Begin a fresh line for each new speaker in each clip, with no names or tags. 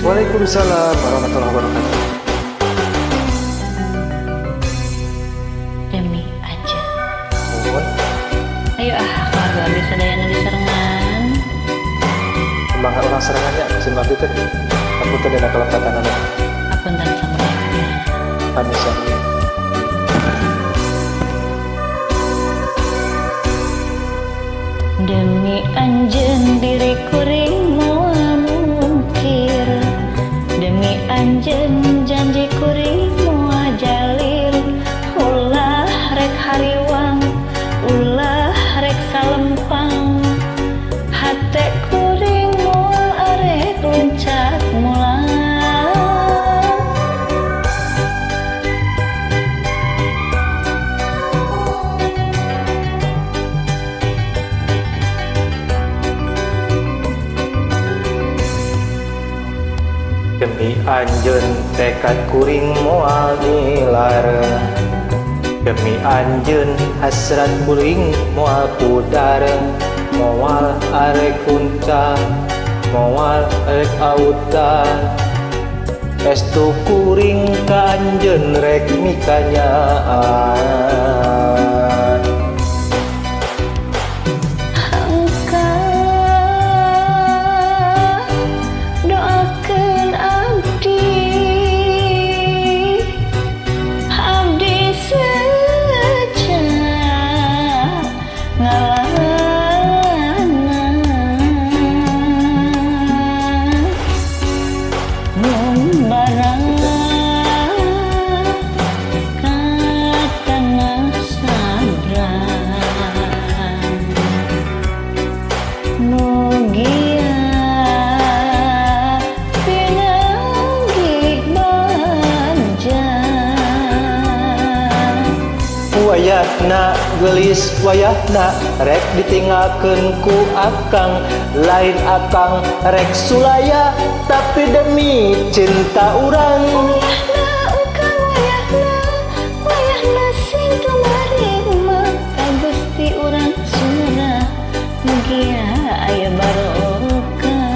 Waalaikumsalam warahmatullahi wabarakatuh.
Demi aja.
Mohon,
Ayo keluarga abdi sadayana diserengan.
kembang orang serangannya mesin abdi teh. Aku teh dina kelepatan anak.
Apunten samudaya.
Anissa.
Demi anjeun diri kuring moal mungkir, demi anjeun janji kuring moal jalir. Ulah rek hariwang, ulah rek salempang, hate kuring moal arek luncak mulang.
Demi anjeun tekad kuring moal nilar, demi anjeun hasrat kuring moal pudar, moal arek puncak, moal arek autan. Estu kuring ka anjeun rek mikanyaan.
Doakeun abdi saja ngalanan. Mun barang ka tanah sabran, mugia pinanggih baja.
Wayahna gelis, wayahna rek ditinggalkeun ku akang. Lain akang rek sulaya, tapi demi cinta urang.
Wayahna sing tumarima ka Gusti urang Sunda, mugia aya barokah.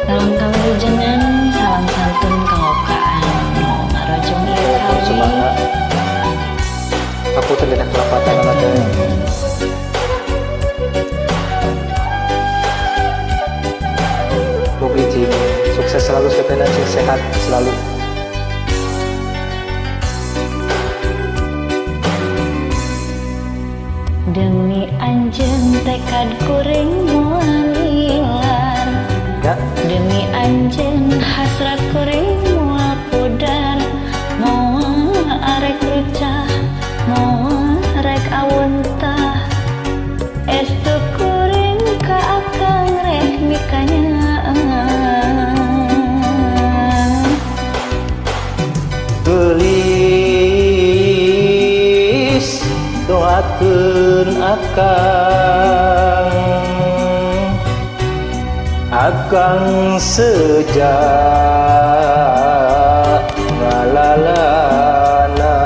Salam kawilujengan, salam santun kaokaan nu ngarojong ieu kawi.
Semangat. Aku teh dina kelepatan anak teh. Mugi Cing sukses selalu, sepena Cing sehat selalu.
Demi anjeun tekad kuring moal nilar,
Ya,
demi anjeun hasrat kuring moal pudar, moal arek lucah, moal rek awuntah. Estu kuring ka akang rek mikanyaan.
gelis doakeun akang sejak ngalalana.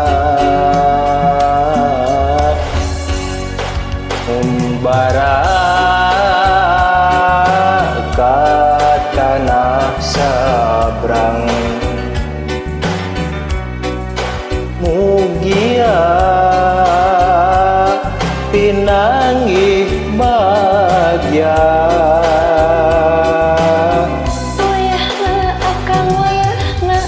Umbara ka tanah sabrang, mugia pinanggih bagya.
Wayahna akang wayahna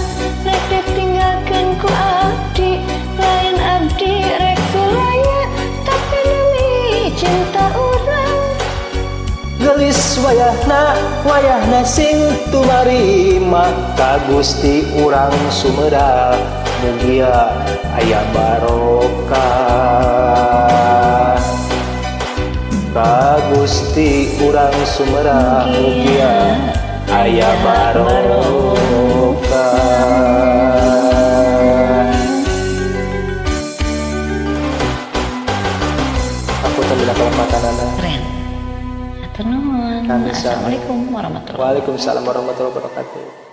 rek ditinggalkeun ku abdi. Lain abdi rek sulaya, tapi demi cinta urang.
Gelis wayahna sing tumarima ka Gusti urang Sumedang, mugia aya barokah. Ka Gusti urang Sumedang, mugia aya barokah. Aku teh dina kelepatan anak.
Keren. Atur nuhun.
Kami sama.
Assalamualaikum warahmatullahi wabarakatuh.
Waalaikumsalam warahmatullahi wabarakatuh.